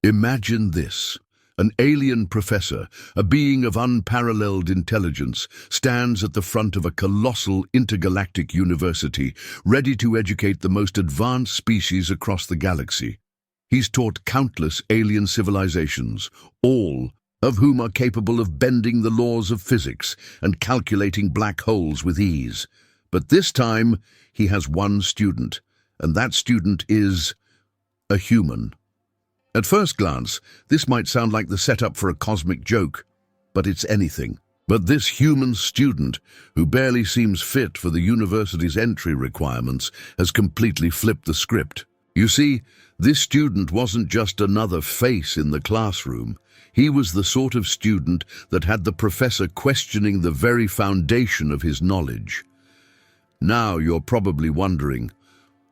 Imagine this. An alien professor, a being of unparalleled intelligence, stands at the front of a colossal intergalactic university, ready to educate the most advanced species across the galaxy. He's taught countless alien civilizations, all of whom are capable of bending the laws of physics and calculating black holes with ease. But this time, he has one student, and that student is a human. At first glance, this might sound like the setup for a cosmic joke, but it's anything. But this human student, who barely seems fit for the university's entry requirements, has completely flipped the script. You see, this student wasn't just another face in the classroom. He was the sort of student that had the professor questioning the very foundation of his knowledge. Now you're probably wondering,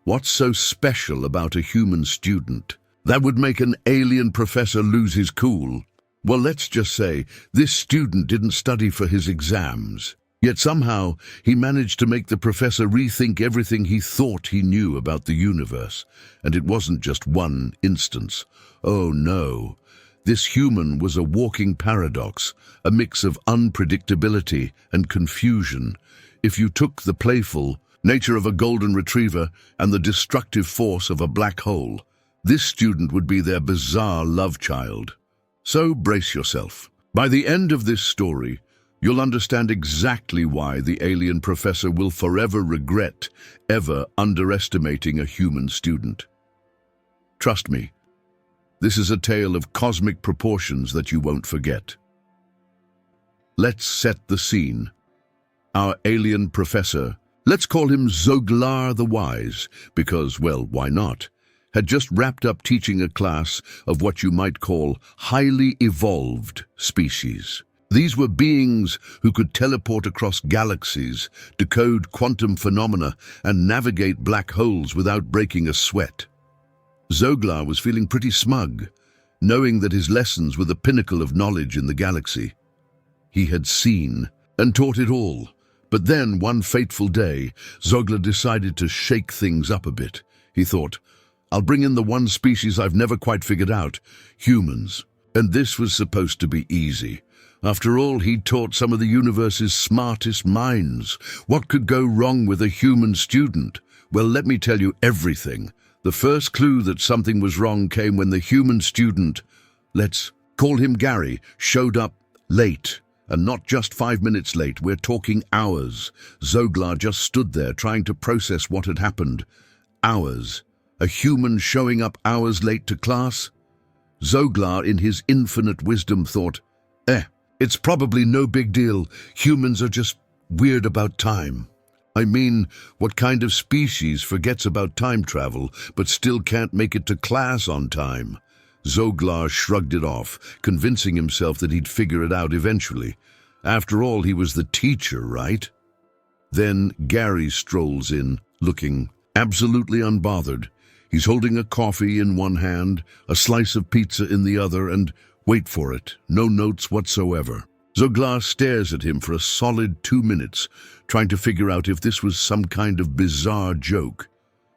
what's so special about a human student that would make an alien professor lose his cool? Well, let's just say this student didn't study for his exams. Yet somehow he managed to make the professor rethink everything he thought he knew about the universe. And it wasn't just one instance. Oh no. This human was a walking paradox, a mix of unpredictability and confusion. If you took the playful nature of a golden retriever and the destructive force of a black hole, this student would be their bizarre love child. So brace yourself. By the end of this story, you'll understand exactly why the alien professor will forever regret ever underestimating a human student. Trust me, this is a tale of cosmic proportions that you won't forget. Let's set the scene. Our alien professor, let's call him Zoglar the Wise, because, well, why not, had just wrapped up teaching a class of what you might call highly evolved species. These were beings who could teleport across galaxies, decode quantum phenomena, and navigate black holes without breaking a sweat. Zoglar was feeling pretty smug, knowing that his lessons were the pinnacle of knowledge in the galaxy. He had seen and taught it all, but then one fateful day, Zoglar decided to shake things up a bit. He thought, I'll bring in the one species I've never quite figured out, humans. And this was supposed to be easy. After all, he'd taught some of the universe's smartest minds. What could go wrong with a human student? Well, let me tell you everything. The first clue that something was wrong came when the human student, let's call him Gary, showed up late. And not just 5 minutes late, we're talking hours. Zoglar just stood there trying to process what had happened. Hours. A human showing up hours late to class? Zoglar, in his infinite wisdom, thought, it's probably no big deal. Humans are just weird about time. I mean, what kind of species forgets about time travel, but still can't make it to class on time? Zoglar shrugged it off, convincing himself that he'd figure it out eventually. After all, he was the teacher, right? Then Gary strolls in, looking absolutely unbothered. He's holding a coffee in one hand, a slice of pizza in the other, and, wait for it, no notes whatsoever. Zoglar stares at him for a solid 2 minutes, trying to figure out if this was some kind of bizarre joke.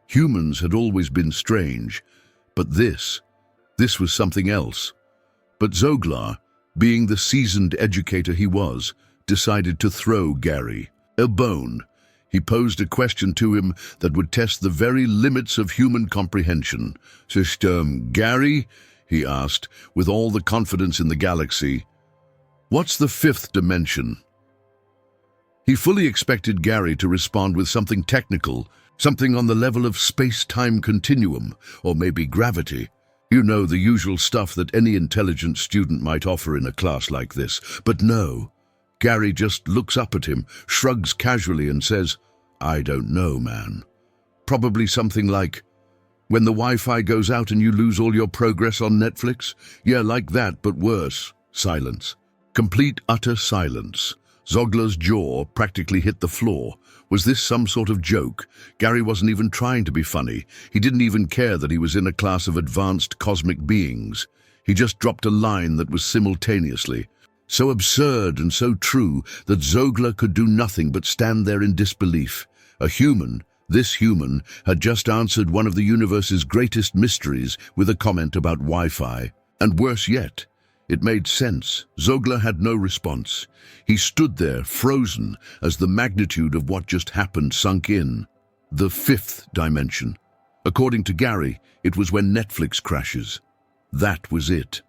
Humans had always been strange, but this was something else. But Zoglar, being the seasoned educator he was, decided to throw Gary a bone. He posed a question to him that would test the very limits of human comprehension. Gary, he asked, with all the confidence in the galaxy, what's the fifth dimension? He fully expected Gary to respond with something technical, something on the level of space-time continuum, or maybe gravity. You know, the usual stuff that any intelligent student might offer in a class like this. But no. Gary just looks up at him, shrugs casually and says, I don't know, man. Probably something like, when the Wi-Fi goes out and you lose all your progress on Netflix? Yeah, like that, but worse. Silence. Complete, utter silence. Zoglar's jaw practically hit the floor. Was this some sort of joke? Gary wasn't even trying to be funny. He didn't even care that he was in a class of advanced cosmic beings. He just dropped a line that was simultaneously so absurd and so true that Zoglar could do nothing but stand there in disbelief. A human, this human, had just answered one of the universe's greatest mysteries with a comment about Wi-Fi. And worse yet, it made sense. Zogler had no response. He stood there, frozen, as the magnitude of what just happened sunk in. The fifth dimension. According to Gary, it was when Netflix crashes. That was it.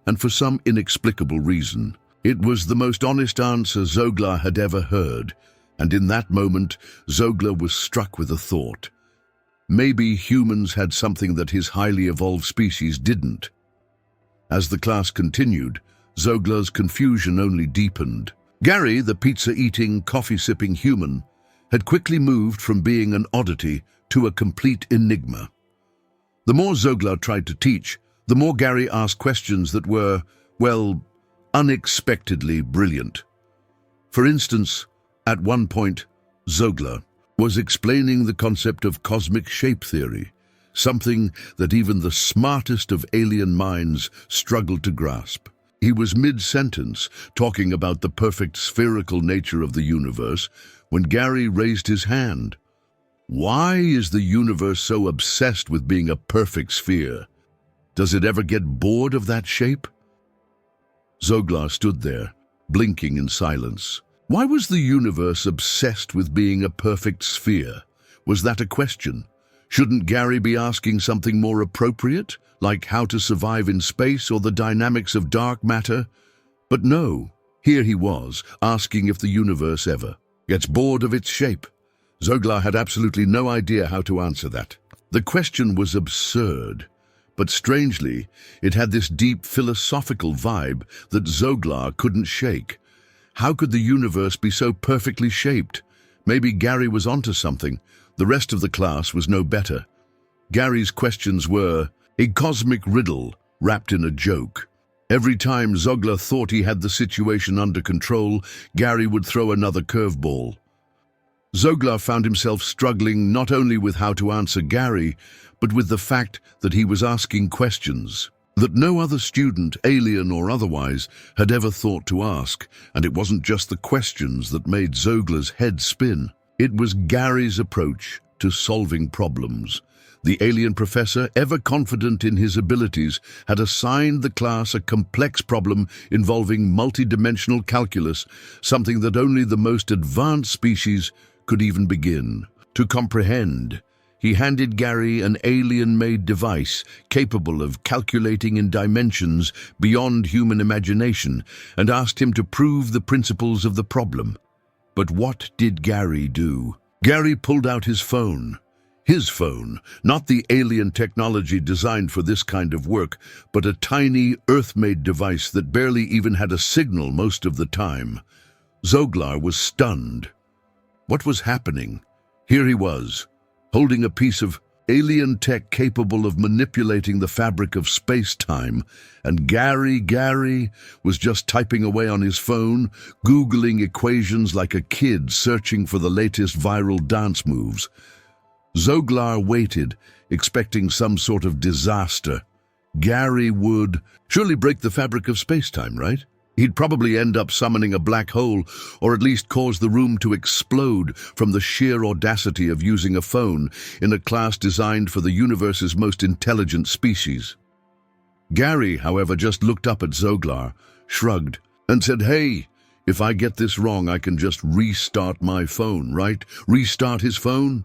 And for some inexplicable reason, it was the most honest answer Zogler had ever heard. And in that moment, Zogler was struck with a thought. Maybe humans had something that his highly evolved species didn't. As the class continued, Zogler's confusion only deepened. Gary, the pizza-eating, coffee-sipping human, had quickly moved from being an oddity to a complete enigma. The more Zogler tried to teach, the more Gary asked questions that were, well, unexpectedly brilliant. For instance, at one point, Zogler was explaining the concept of cosmic shape theory, something that even the smartest of alien minds struggled to grasp. He was mid-sentence, talking about the perfect spherical nature of the universe, when Gary raised his hand. Why is the universe so obsessed with being a perfect sphere? Does it ever get bored of that shape? Zogler stood there, blinking in silence. Why was the universe obsessed with being a perfect sphere? Was that a question? Shouldn't Gary be asking something more appropriate, like how to survive in space or the dynamics of dark matter? But no, here he was, asking if the universe ever gets bored of its shape. Zogler had absolutely no idea how to answer that. The question was absurd, but strangely, it had this deep philosophical vibe that Zogler couldn't shake. How could the universe be so perfectly shaped? Maybe Gary was onto something. The rest of the class was no better. Gary's questions were a cosmic riddle wrapped in a joke. Every time Zogler thought he had the situation under control, Gary would throw another curveball. Zogler found himself struggling not only with how to answer Gary, but with the fact that he was asking questions that no other student, alien or otherwise, had ever thought to ask. And it wasn't just the questions that made Zogler's head spin. It was Gary's approach to solving problems. The alien professor, ever confident in his abilities, had assigned the class a complex problem involving multidimensional calculus, something that only the most advanced species could even begin to comprehend. He handed Gary an alien-made device capable of calculating in dimensions beyond human imagination and asked him to prove the principles of the problem. But what did Gary do? Gary pulled out his phone. His phone, not the alien technology designed for this kind of work, but a tiny, Earth-made device that barely even had a signal most of the time. Zogler was stunned. What was happening? Here he was, holding a piece of alien tech capable of manipulating the fabric of space-time, and Gary was just typing away on his phone, Googling equations like a kid searching for the latest viral dance moves. Zogler waited, expecting some sort of disaster. Gary would surely break the fabric of space-time, right? He'd probably end up summoning a black hole, or at least cause the room to explode from the sheer audacity of using a phone in a class designed for the universe's most intelligent species. Gary, however, just looked up at Zogler, shrugged, and said, "Hey, if I get this wrong, I can just restart my phone, right? Restart his phone?"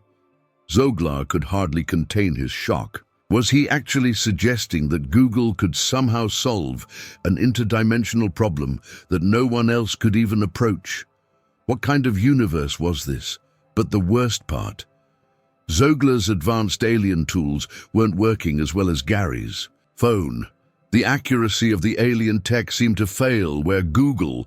Zogler could hardly contain his shock. Was he actually suggesting that Google could somehow solve an interdimensional problem that no one else could even approach? What kind of universe was this? But the worst part, Zogler's advanced alien tools weren't working as well as Gary's phone. The accuracy of the alien tech seemed to fail where Google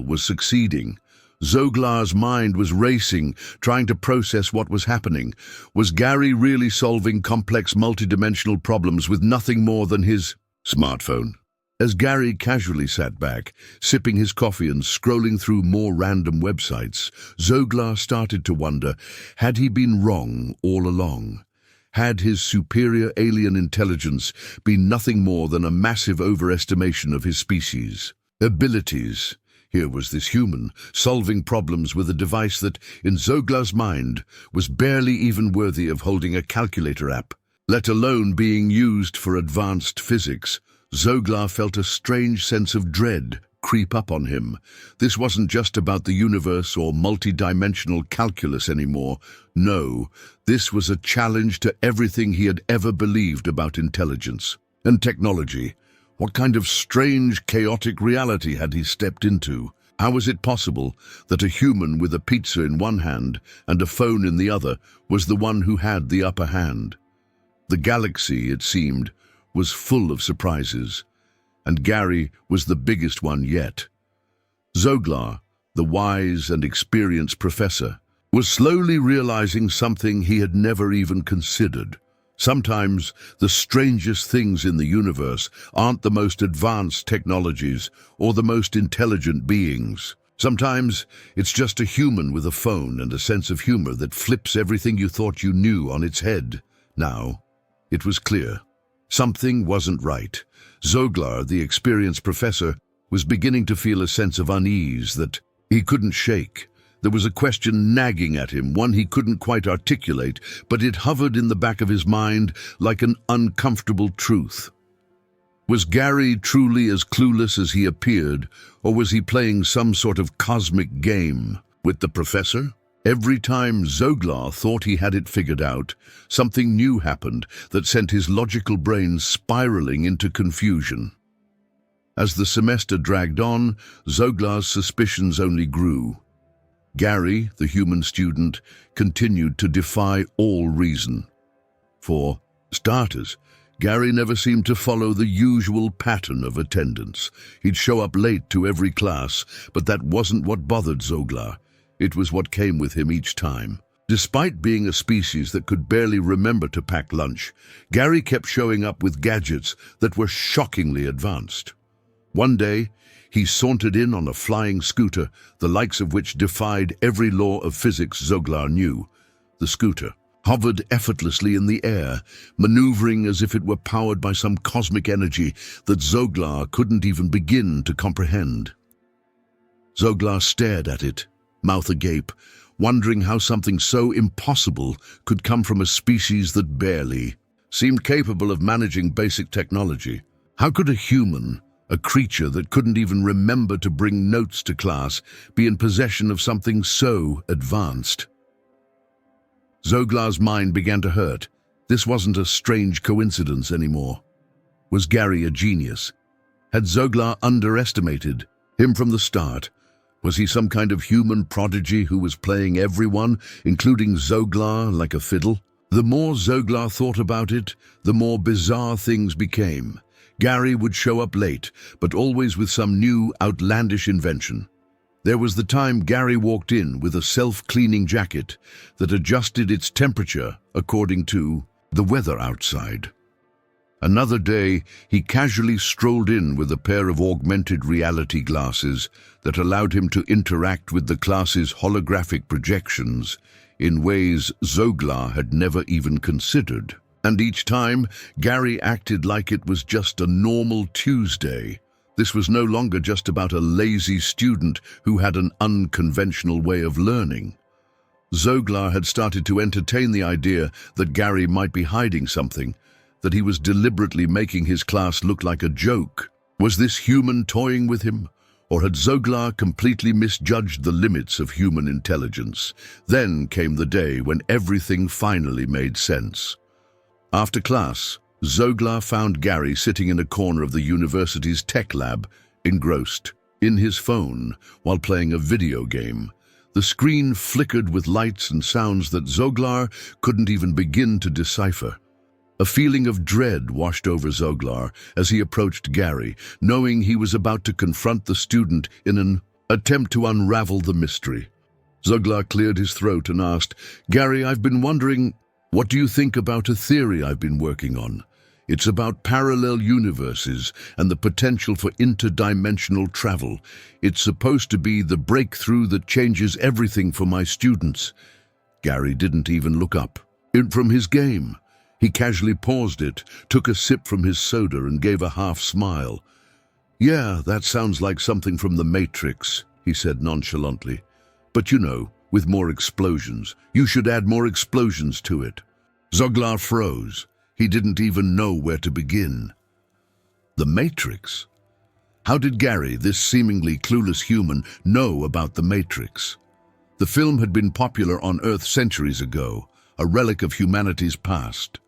was succeeding. Zogler's mind was racing, trying to process what was happening. Was Gary really solving complex multidimensional problems with nothing more than his smartphone? As Gary casually sat back, sipping his coffee and scrolling through more random websites, Zogler started to wonder, had he been wrong all along? Had his superior alien intelligence been nothing more than a massive overestimation of his species' abilities? Here was this human, solving problems with a device that, in Zogler's mind, was barely even worthy of holding a calculator app, let alone being used for advanced physics. Zoglar felt a strange sense of dread creep up on him. This wasn't just about the universe or multi-dimensional calculus anymore. No, this was a challenge to everything he had ever believed about intelligence and technology. What kind of strange, chaotic reality had he stepped into? How was it possible that a human with a pizza in one hand and a phone in the other was the one who had the upper hand? The galaxy, it seemed, was full of surprises, and Gary was the biggest one yet. Zoglar, the wise and experienced professor, was slowly realizing something he had never even considered. Sometimes the strangest things in the universe aren't the most advanced technologies or the most intelligent beings. Sometimes it's just a human with a phone and a sense of humor that flips everything you thought you knew on its head. Now, it was clear. Something wasn't right. Zoglar, the experienced professor, was beginning to feel a sense of unease that he couldn't shake. There was a question nagging at him, one he couldn't quite articulate, but it hovered in the back of his mind like an uncomfortable truth. Was Gary truly as clueless as he appeared, or was he playing some sort of cosmic game with the professor? Every time Zoglar thought he had it figured out, something new happened that sent his logical brain spiraling into confusion. As the semester dragged on, Zoglar's suspicions only grew. Gary, the human student, continued to defy all reason. For starters, Gary never seemed to follow the usual pattern of attendance. He'd show up late to every class, but that wasn't what bothered Zoglar. It was what came with him each time. Despite being a species that could barely remember to pack lunch, Gary kept showing up with gadgets that were shockingly advanced. One day, he sauntered in on a flying scooter, the likes of which defied every law of physics Zoglar knew. The scooter hovered effortlessly in the air, maneuvering as if it were powered by some cosmic energy that Zoglar couldn't even begin to comprehend. Zoglar stared at it, mouth agape, wondering how something so impossible could come from a species that barely seemed capable of managing basic technology. How could a human, a creature that couldn't even remember to bring notes to class, be in possession of something so advanced? Zoglar's mind began to hurt. This wasn't a strange coincidence anymore. Was Gary a genius? Had Zoglar underestimated him from the start? Was he some kind of human prodigy who was playing everyone, including Zoglar, like a fiddle? The more Zoglar thought about it, the more bizarre things became. Gary would show up late, but always with some new, outlandish invention. There was the time Gary walked in with a self-cleaning jacket that adjusted its temperature according to the weather outside. Another day, he casually strolled in with a pair of augmented reality glasses that allowed him to interact with the class's holographic projections in ways Zoglar had never even considered. And each time, Gary acted like it was just a normal Tuesday. This was no longer just about a lazy student who had an unconventional way of learning. Zoglar had started to entertain the idea that Gary might be hiding something, that he was deliberately making his class look like a joke. Was this human toying with him? Or had Zoglar completely misjudged the limits of human intelligence? Then came the day when everything finally made sense. After class, Zoglar found Gary sitting in a corner of the university's tech lab, engrossed in his phone while playing a video game. The screen flickered with lights and sounds that Zoglar couldn't even begin to decipher. A feeling of dread washed over Zoglar as he approached Gary, knowing he was about to confront the student in an attempt to unravel the mystery. Zoglar cleared his throat and asked, "Gary, I've been wondering, what do you think about a theory I've been working on? It's about parallel universes and the potential for interdimensional travel. It's supposed to be the breakthrough that changes everything for my students." Gary didn't even look up from his game. He casually paused it, took a sip from his soda and gave a half smile. "Yeah, that sounds like something from the Matrix," he said nonchalantly. "But you know, with more explosions. You should add more explosions to it." Zoglar froze. He didn't even know where to begin. The Matrix? How did Gary, this seemingly clueless human, know about the Matrix? The film had been popular on Earth centuries ago, a relic of humanity's past.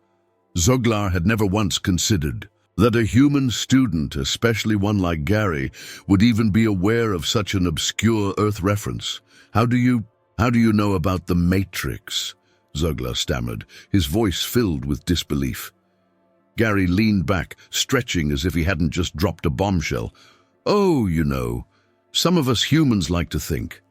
Zoglar had never once considered that a human student, especially one like Gary, would even be aware of such an obscure Earth reference. How do you know about the Matrix? Zoglar stammered, his voice filled with disbelief. Gary leaned back, stretching as if he hadn't just dropped a bombshell. Oh, you know, some of us humans like to think.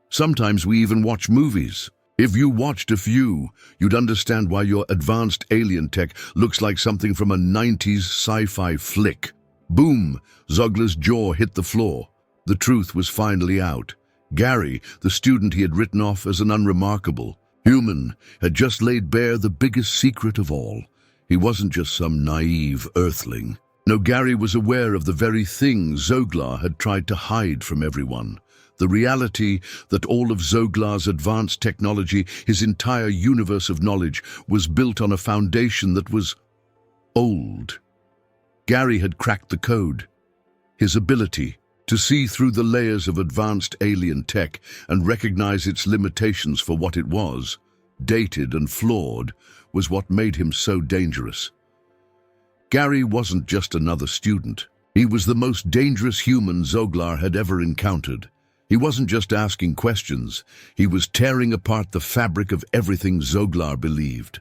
Sometimes we even watch movies. If you watched a few, you'd understand why your advanced alien tech looks like something from a 90s sci-fi flick. Boom! Zoglar's jaw hit the floor. The truth was finally out. Gary, the student he had written off as an unremarkable human, had just laid bare the biggest secret of all. He wasn't just some naive earthling. No, Gary was aware of the very thing Zoglar had tried to hide from everyone. The reality that all of Zoglar's advanced technology, his entire universe of knowledge, was built on a foundation that was old. Gary had cracked the code. His ability to see through the layers of advanced alien tech and recognize its limitations for what it was, dated and flawed, was what made him so dangerous. Gary wasn't just another student. He was the most dangerous human Zoglar had ever encountered. He wasn't just asking questions, he was tearing apart the fabric of everything Zoglar believed.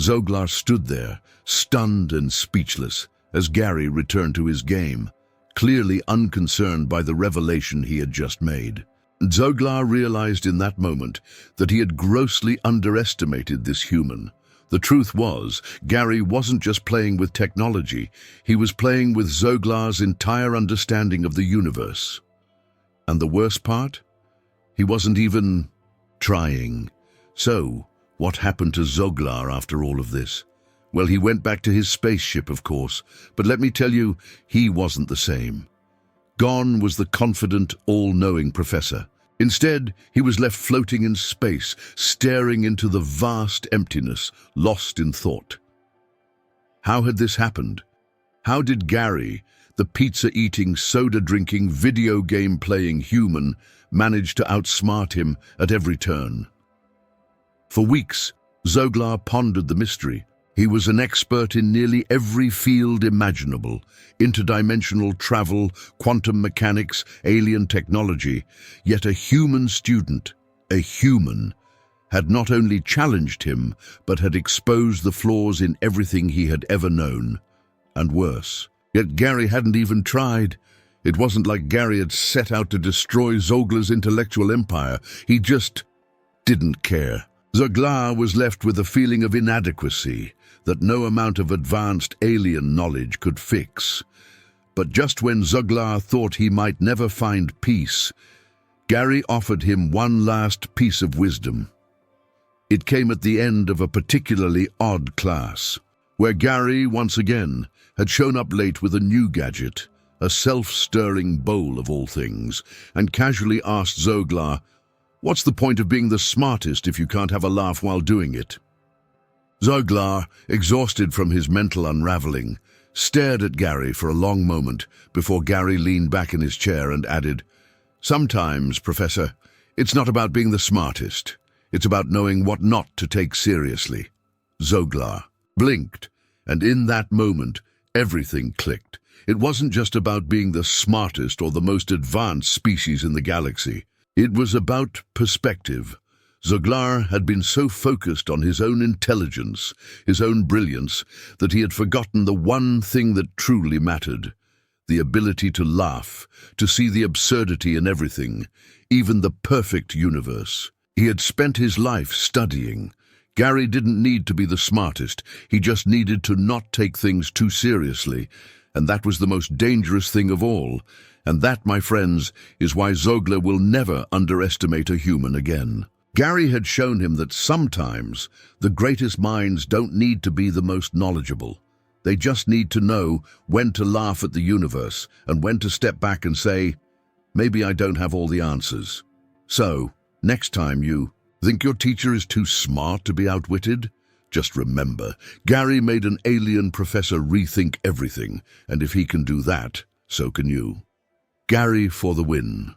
Zoglar stood there, stunned and speechless, as Gary returned to his game, clearly unconcerned by the revelation he had just made. Zoglar realized in that moment that he had grossly underestimated this human. The truth was, Gary wasn't just playing with technology, he was playing with Zoglar's entire understanding of the universe. And the worst part? He wasn't even trying. So, what happened to Zoglar after all of this? Well, he went back to his spaceship, of course, but let me tell you, he wasn't the same. Gone was the confident, all-knowing professor. Instead, he was left floating in space, staring into the vast emptiness, lost in thought. How had this happened? How did Gary, the pizza-eating, soda-drinking, video game-playing human, manage to outsmart him at every turn? For weeks, Zoglar pondered the mystery. He was an expert in nearly every field imaginable: interdimensional travel, quantum mechanics, alien technology. Yet a human student, a human, had not only challenged him, but had exposed the flaws in everything he had ever known. And worse. Yet Gary hadn't even tried. It wasn't like Gary had set out to destroy Zoglar's intellectual empire. He just didn't care. Zoglar was left with a feeling of inadequacy that no amount of advanced alien knowledge could fix. But just when Zoglar thought he might never find peace, Gary offered him one last piece of wisdom. It came at the end of a particularly odd class, where Gary, once again, had shown up late with a new gadget, a self-stirring bowl of all things, and casually asked Zoglar, "What's the point of being the smartest if you can't have a laugh while doing it?" Zoglar, exhausted from his mental unraveling, stared at Gary for a long moment before Gary leaned back in his chair and added, "Sometimes, Professor, it's not about being the smartest. It's about knowing what not to take seriously." Zoglar blinked, and in that moment, everything clicked. It wasn't just about being the smartest or the most advanced species in the galaxy. It was about perspective. Zoglar had been so focused on his own intelligence, his own brilliance, that he had forgotten the one thing that truly mattered: the ability to laugh, to see the absurdity in everything, even the perfect universe. He had spent his life studying. Gary didn't need to be the smartest, he just needed to not take things too seriously, and that was the most dangerous thing of all. And that, my friends, is why Zoglar will never underestimate a human again. Gary had shown him that sometimes the greatest minds don't need to be the most knowledgeable. They just need to know when to laugh at the universe and when to step back and say, maybe I don't have all the answers. So, next time you think your teacher is too smart to be outwitted, Just remember, Gary made an alien professor rethink everything, and if he can do that, so can you. Gary for the win.